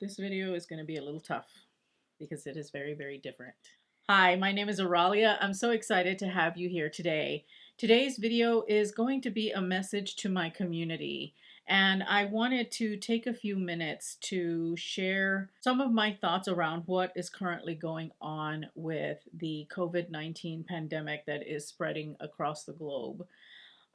This video is going to be a little tough because it is very, very different. Hi, my name is Aralia. I'm so excited to have you here today. Today's video is going to be a message to my community, and I wanted to take a few minutes to share some of my thoughts around what is currently going on with the COVID-19 pandemic that is spreading across the globe.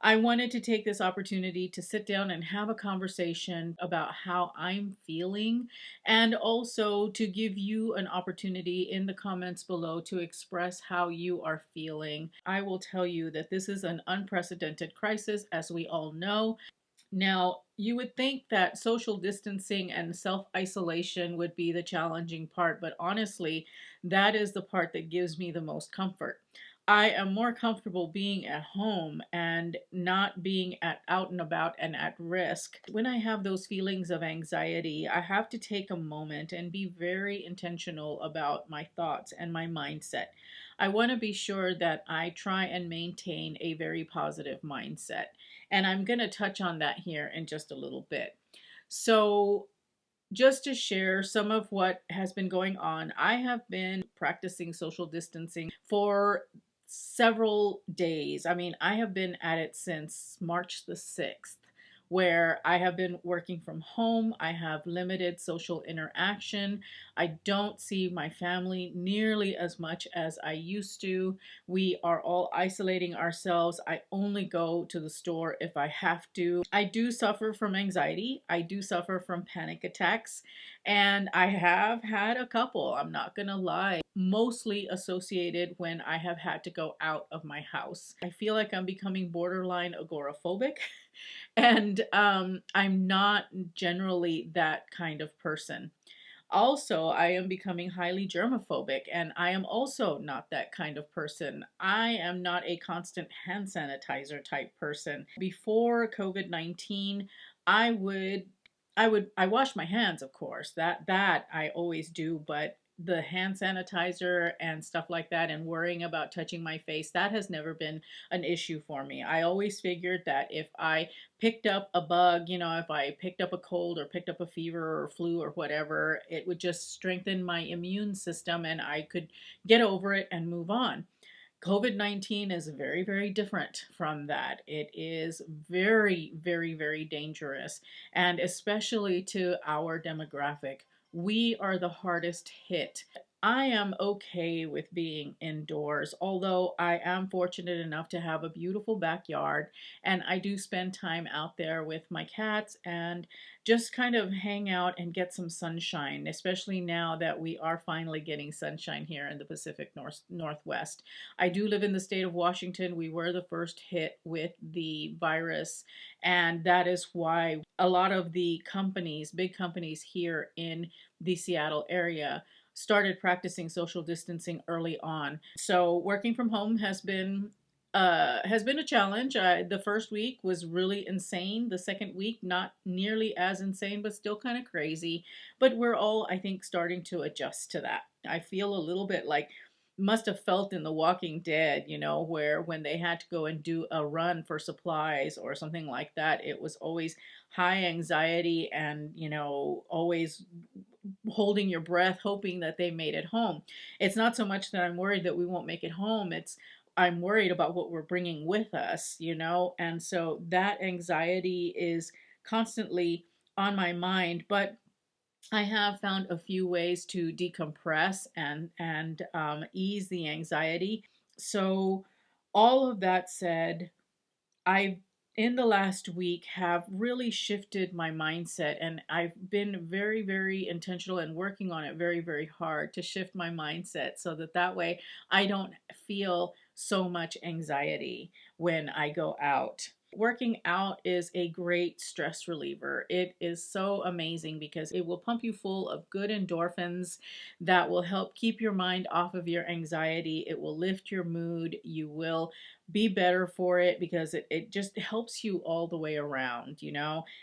I wanted to take this opportunity to sit down and have a conversation about how I'm feeling, and also to give you an opportunity in the comments below to express how you are feeling. I will tell you that this is an unprecedented crisis, as we all know. Now, you would think that social distancing and self isolation would be the challenging part, but honestly, that is the part that gives me the most comfort. I am more comfortable being at home and not being out and about and at risk. When I have those feelings of anxiety, I have to take a moment and be very intentional about my thoughts and my mindset. I want to be sure that I try and maintain a very positive mindset. And I'm going to touch on that here in just a little bit. So, just to share some of what has been going on, I have been practicing social distancing for several days. I mean, I have been at it since March the 6th, where I have been working from home. I have limited social interaction. I don't see my family nearly as much as I used to. We are all isolating ourselves. I only go to the store if I have to. I do suffer from anxiety. I do suffer from panic attacks. And I have had a couple, I'm not gonna lie, mostly associated when I have had to go out of my house. I feel like I'm becoming borderline agoraphobic. And I'm not generally that kind of person. Also, I am becoming highly germophobic, and I am also not that kind of person. I am not a constant hand sanitizer type person. Before COVID-19, I would I wash my hands, of course. That I always do, but the hand sanitizer and stuff like that and worrying about touching my face, that has never been an issue for me. I always figured that if I picked up a bug, if I picked up a cold or picked up a fever or flu or whatever, it would just strengthen my immune system and I could get over it and move on. COVID-19 is very, very different from that. It is very, very, very dangerous, and especially to our demographic. We are the hardest hit. I am okay with being indoors, although I am fortunate enough to have a beautiful backyard, and I do spend time out there with my cats and just kind of hang out and get some sunshine, especially now that we are finally getting sunshine here in the Pacific Northwest. I do live in the state of Washington. We were the first hit with the virus, and that is why a lot of the companies, big companies here in the Seattle area, started practicing social distancing early on. So working from home has been a challenge. The first week was really insane. The second week, not nearly as insane, but still kind of crazy. But we're all, I think, starting to adjust to that. I feel a little bit like must have felt in The Walking Dead, where when they had to go and do a run for supplies or something like that, it was always high anxiety and, always holding your breath, hoping that they made it home. It's not so much that I'm worried that we won't make it home. It's I'm worried about what we're bringing with us, and so that anxiety is constantly on my mind. But I have found a few ways to decompress and ease the anxiety. So, all of that said, I've in the last week have really shifted my mindset, and I've been very, very intentional and working on it very, very hard to shift my mindset so that way I don't feel so much anxiety when I go out. Working out is a great stress reliever. It is so amazing because it will pump you full of good endorphins that will help keep your mind off of your anxiety. It will lift your mood. You will be better for it because it just helps you all the way around.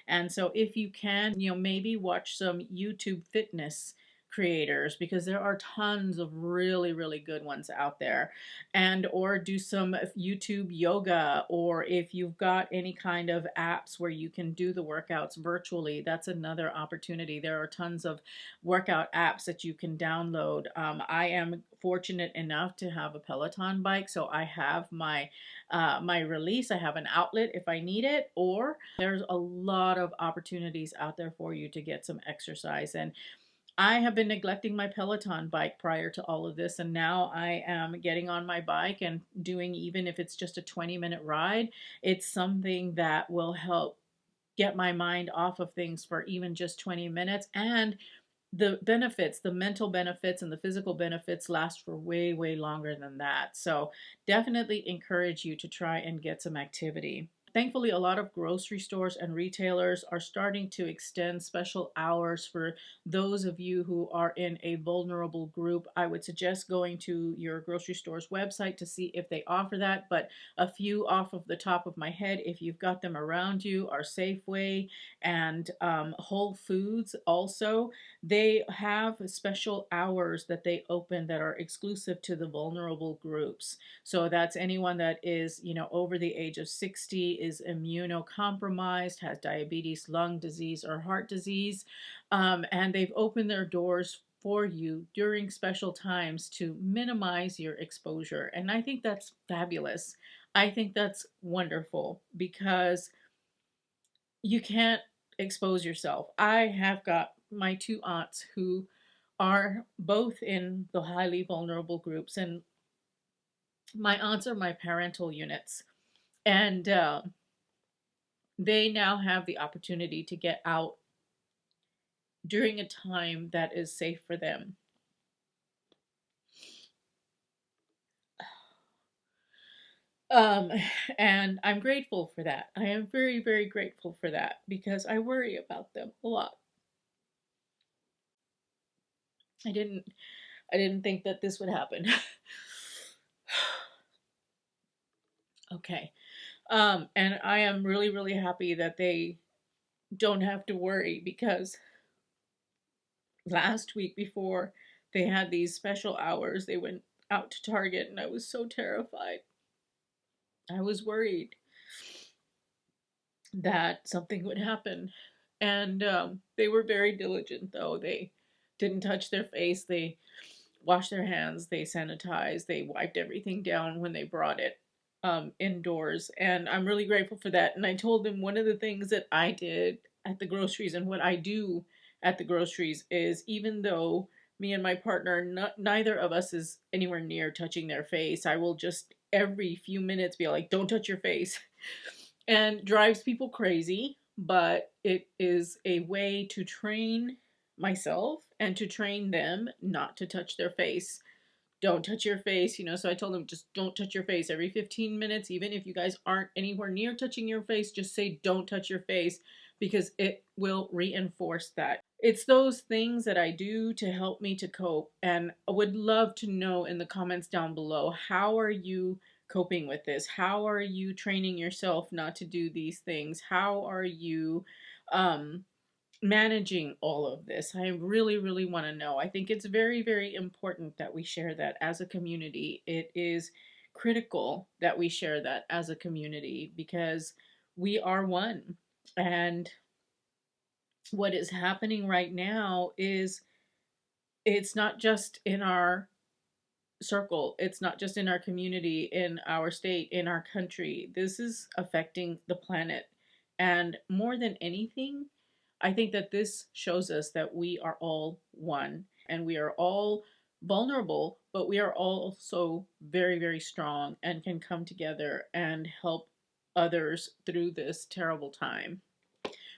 And so if you can, maybe watch some YouTube fitness creators, because there are tons of really, really good ones out there. And or do some YouTube yoga, or if you've got any kind of apps where you can do the workouts virtually, that's another opportunity. There are tons of workout apps that you can download. I am fortunate enough to have a Peloton bike, so I have my release. I have an outlet if I need it, or there's a lot of opportunities out there for you to get some exercise. And I have been neglecting my Peloton bike prior to all of this, and now I am getting on my bike and doing, even if it's just a 20-minute ride, it's something that will help get my mind off of things for even just 20 minutes. And the benefits, the mental benefits and the physical benefits last for way, way longer than that. So definitely encourage you to try and get some activity. Thankfully, a lot of grocery stores and retailers are starting to extend special hours for those of you who are in a vulnerable group. I would suggest going to your grocery store's website to see if they offer that, but a few off of the top of my head, if you've got them around you, are Safeway and Whole Foods also. They have special hours that they open that are exclusive to the vulnerable groups. So that's anyone that is, over the age of 60, is immunocompromised, has diabetes, lung disease, or heart disease. And they've opened their doors for you during special times to minimize your exposure. And I think that's fabulous. I think that's wonderful, because you can't expose yourself. I have got my two aunts who are both in the highly vulnerable groups, and my aunts are my parental units, and they now have the opportunity to get out during a time that is safe for them. Um, and I'm grateful for that. I am very, very grateful for that, because I worry about them a lot. I didn't think that this would happen. Okay. And I am really, really happy that they don't have to worry, because last week, before they had these special hours, they went out to Target, and I was so terrified. I was worried that something would happen. And they were very diligent, though. They didn't touch their face. They washed their hands. They sanitized. They wiped everything down when they brought it indoors. And I'm really grateful for that. And I told them one of the things that I did at the groceries, and what I do at the groceries, is even though me and my partner, neither of us is anywhere near touching their face, I will just every few minutes be like, don't touch your face. And drives people crazy, but it is a way to train myself and to train them not to touch their face. Don't touch your face, so I told them, just don't touch your face every 15 minutes. Even if you guys aren't anywhere near touching your face, just say don't touch your face, because it will reinforce that. It's those things that I do to help me to cope. And I would love to know in the comments down below, how are you coping with this? How are you training yourself not to do these things? How are you managing all of this? I really, really want to know. I think it's very, very important that we share that as a community. It is critical that we share that as a community, because we are one. And what is happening right now is, it's not just in our circle, it's not just in our community, in our state, in our country. This is affecting the planet. And more than anything, I think that this shows us that we are all one, and we are all vulnerable, but we are also very, very strong, and can come together and help others through this terrible time.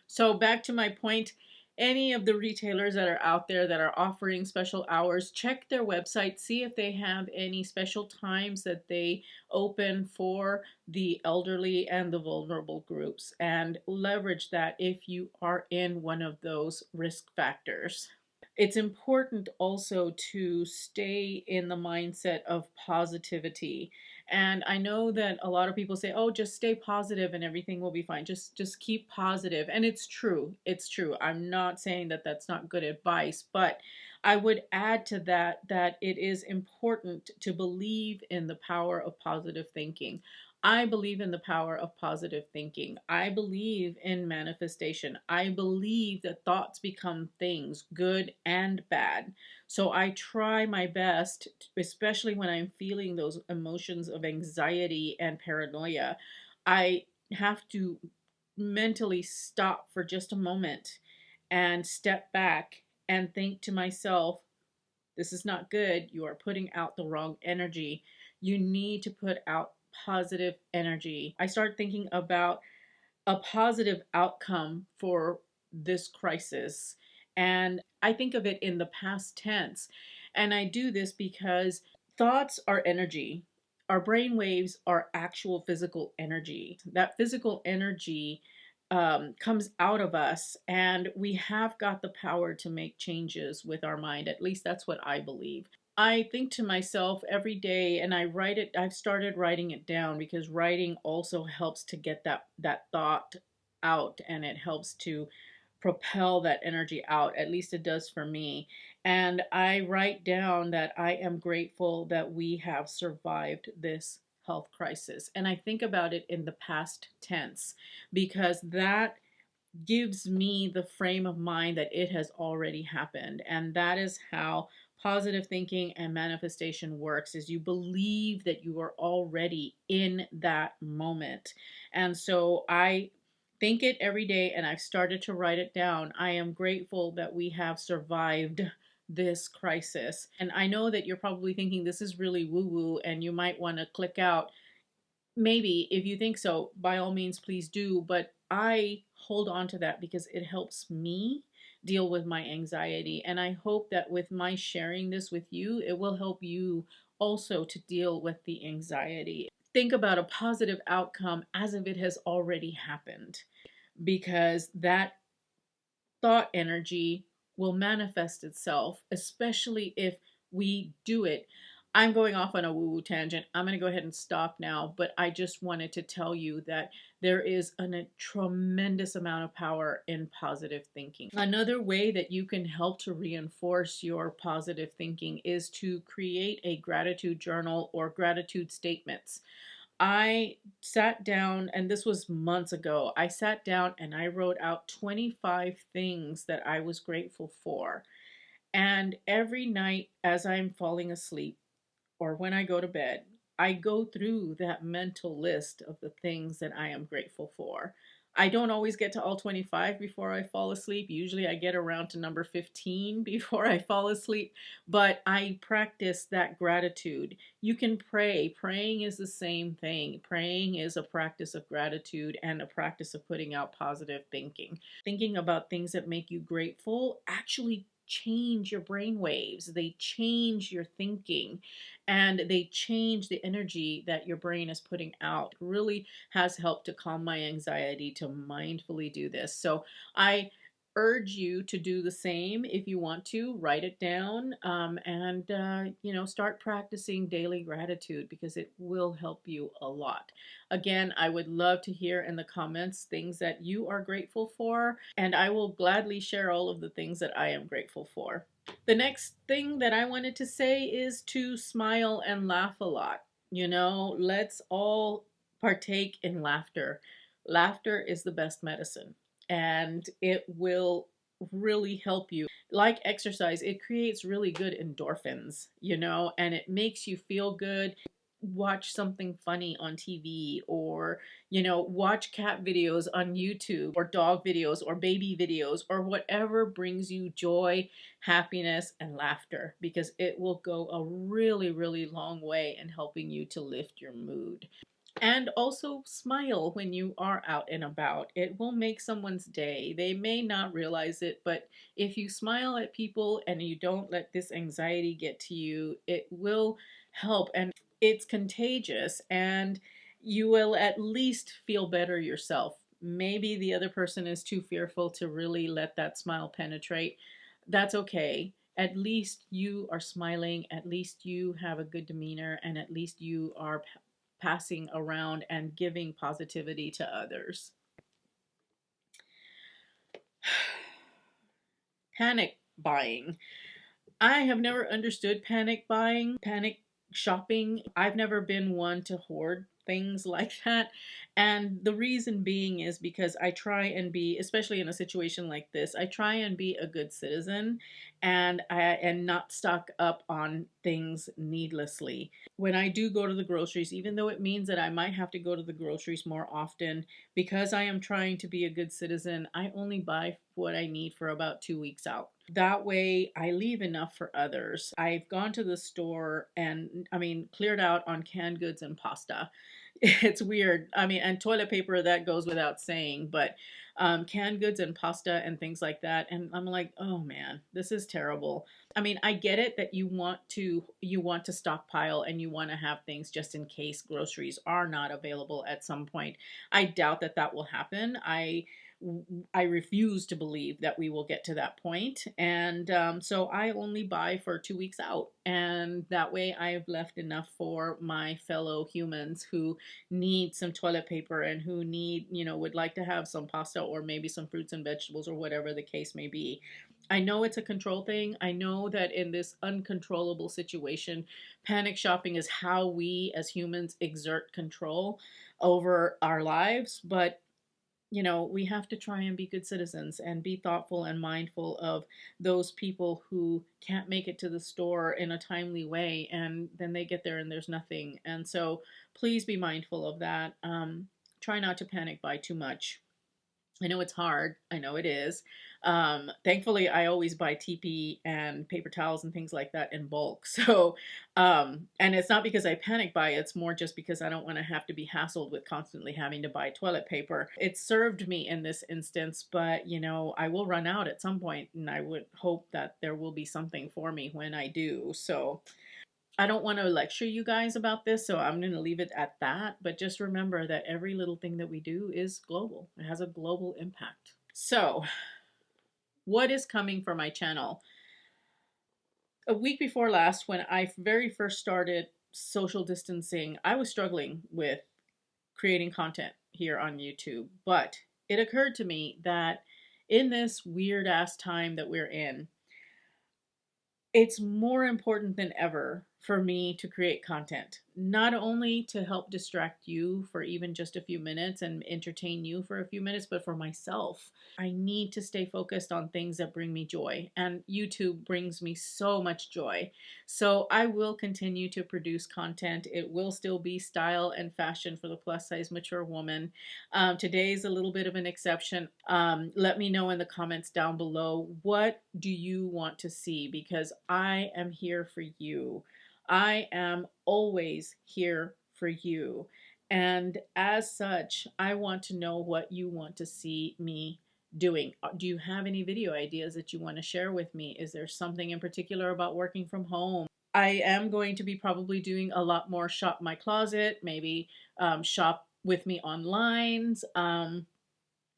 So back to my point, any of the retailers that are out there that are offering special hours, check their website, see if they have any special times that they open for the elderly and the vulnerable groups, and leverage that if you are in one of those risk factors. It's important also to stay in the mindset of positivity And I know that a lot of people say, "Oh, just stay positive and everything will be fine. Just keep positive." And it's true. It's true. I'm not saying that that's not good advice, but I would add to that that it is important to believe in the power of positive thinking. I believe in the power of positive thinking. I believe in manifestation. I believe that thoughts become things, good and bad. So I try my best, especially when I'm feeling those emotions of anxiety and paranoia. I have to mentally stop for just a moment and step back and think to myself, this is not good. You are putting out the wrong energy. You need to put out positive energy. I start thinking about a positive outcome for this crisis. And I think of it in the past tense. And I do this because thoughts are energy. Our brain waves are actual physical energy. That physical energy comes out of us, and we have got the power to make changes with our mind. At least that's what I believe. I think to myself every day, and I write it. I've started writing it down because writing also helps to get that thought out, and it helps to propel that energy out. At least it does for me. And I write down that I am grateful that we have survived this health crisis. And I think about it in the past tense because that gives me the frame of mind that it has already happened. And that is how positive thinking and manifestation works, is you believe that you are already in that moment. And so I think it every day, and I've started to write it down. I am grateful that we have survived this crisis. And I know that you're probably thinking this is really woo woo and you might want to click out. Maybe if you think so, by all means, please do. But I hold on to that because it helps me deal with my anxiety. And I hope that with my sharing this with you, it will help you also to deal with the anxiety. Think about a positive outcome as if it has already happened, because that thought energy will manifest itself, especially if we do it. I'm going off on a woo woo tangent. I'm going to go ahead and stop now, but I just wanted to tell you that there is a tremendous amount of power in positive thinking. Another way that you can help to reinforce your positive thinking is to create a gratitude journal or gratitude statements. I sat down, and this was months ago. I sat down and I wrote out 25 things that I was grateful for. And every night as I'm falling asleep or when I go to bed, I go through that mental list of the things that I am grateful for. I don't always get to all 25 before I fall asleep. Usually I get around to number 15 before I fall asleep, but I practice that gratitude. You can pray. Praying is the same thing. Praying is a practice of gratitude and a practice of putting out positive thinking. Thinking about things that make you grateful actually change your brain waves. They change your thinking and they change the energy that your brain is putting out. It really has helped to calm my anxiety to mindfully do this. So I urge you to do the same. If you want to write it down, and start practicing daily gratitude, because it will help you a lot. Again, I would love to hear in the comments things that you are grateful for, and I will gladly share all of the things that I am grateful for. The next thing that I wanted to say is to smile and laugh a lot. Let's all partake in laughter. Laughter is the best medicine, and it will really help you. Like exercise, it creates really good endorphins, and it makes you feel good. Watch something funny on TV, or watch cat videos on YouTube, or dog videos, or baby videos, or whatever brings you joy, happiness, and laughter, because it will go a really, really long way in helping you to lift your mood. And also smile when you are out and about. It will make someone's day. They may not realize it, but if you smile at people and you don't let this anxiety get to you, it will help. And it's contagious, and you will at least feel better yourself. Maybe the other person is too fearful to really let that smile penetrate. That's okay. At least you are smiling, at least you have a good demeanor, and at least you are passing around and giving positivity to others. Panic buying. I have never understood panic buying, panic shopping. I've never been one to hoard things like that. And the reason being is because I try and be, especially in a situation like this, I try and be a good citizen and not stock up on things needlessly. When I do go to the groceries, even though it means that I might have to go to the groceries more often, because I am trying to be a good citizen, I only buy what I need for about 2 weeks out. That way, I leave enough for others. I've gone to the store and, I mean, cleared out on canned goods and pasta. It's weird. I mean, and toilet paper, that goes without saying, but canned goods and pasta and things like that. And I'm like, oh man, this is terrible. I mean, I get it that you want to stockpile and you want to have things just in case groceries are not available at some point. I doubt that that will happen. I refuse to believe that we will get to that point. And so I only buy for 2 weeks out. And that way I've left enough for my fellow humans who need some toilet paper and who would like to have some pasta or maybe some fruits and vegetables or whatever the case may be. I know it's a control thing. I know that in this uncontrollable situation, panic shopping is how we as humans exert control over our lives. But we have to try and be good citizens and be thoughtful and mindful of those people who can't make it to the store in a timely way, and then they get there and there's nothing. And so please be mindful of that. Try not to panic buy too much. I know it's hard. I know it is. Thankfully, I always buy TP and paper towels and things like that in bulk. So, and it's not because I panic buy, it's more just because I don't want to have to be hassled with constantly having to buy toilet paper. It served me in this instance, but I will run out at some point, and I would hope that there will be something for me when I do. So, I don't want to lecture you guys about this, so I'm going to leave it at that. But just remember that every little thing that we do is global, it has a global impact. So, what is coming for my channel? A week before last, when I very first started social distancing, I was struggling with creating content here on YouTube. But it occurred to me that in this weird ass time that we're in, it's more important than ever for me to create content, not only to help distract you for even just a few minutes and entertain you for a few minutes, but for myself. I need to stay focused on things that bring me joy, and YouTube brings me so much joy. So I will continue to produce content. It will still be style and fashion for the plus size mature woman. Today's a little bit of an exception. Let me know in the comments down below, what do you want to see? Because I am here for you. I am always here for you. And as such, I want to know what you want to see me doing. Do you have any video ideas that you want to share with me? Is there something in particular about working from home? I am going to be probably doing a lot more shop my closet, maybe shop with me online.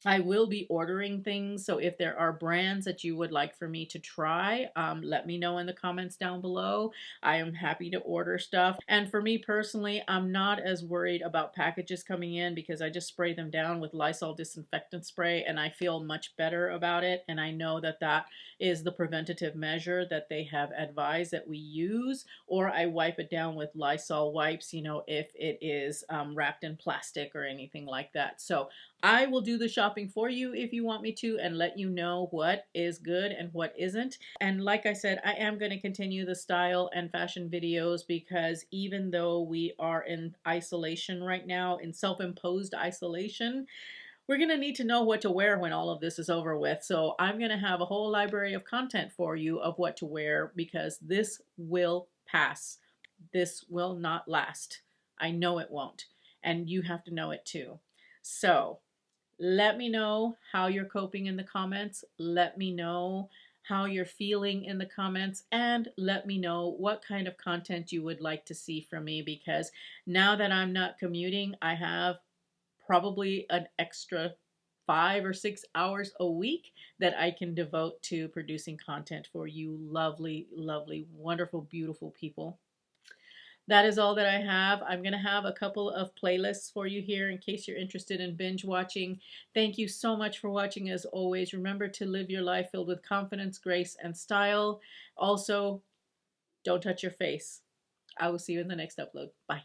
I will be ordering things, so if there are brands that you would like for me to try, let me know in the comments down below. I am happy to order stuff. And for me personally, I'm not as worried about packages coming in because I just spray them down with Lysol disinfectant spray and I feel much better about it. And I know that that is the preventative measure that they have advised that we use, or I wipe it down with Lysol wipes, if it is wrapped in plastic or anything like that. So I will do the shopping for you if you want me to and let you know what is good and what isn't. And like I said, I am going to continue the style and fashion videos because even though we are in isolation right now, in self-imposed isolation, we're going to need to know what to wear when all of this is over with. So I'm going to have a whole library of content for you of what to wear because this will pass. This will not last. I know it won't. And you have to know it too. So let me know how you're coping in the comments. Let me know how you're feeling in the comments, and let me know what kind of content you would like to see from me, because now that I'm not commuting, I have probably an extra 5 or 6 hours a week that I can devote to producing content for you lovely, lovely, wonderful, beautiful people. That is all that I have. I'm going to have a couple of playlists for you here in case you're interested in binge watching. Thank you so much for watching as always. Remember to live your life filled with confidence, grace, and style. Also, don't touch your face. I will see you in the next upload. Bye.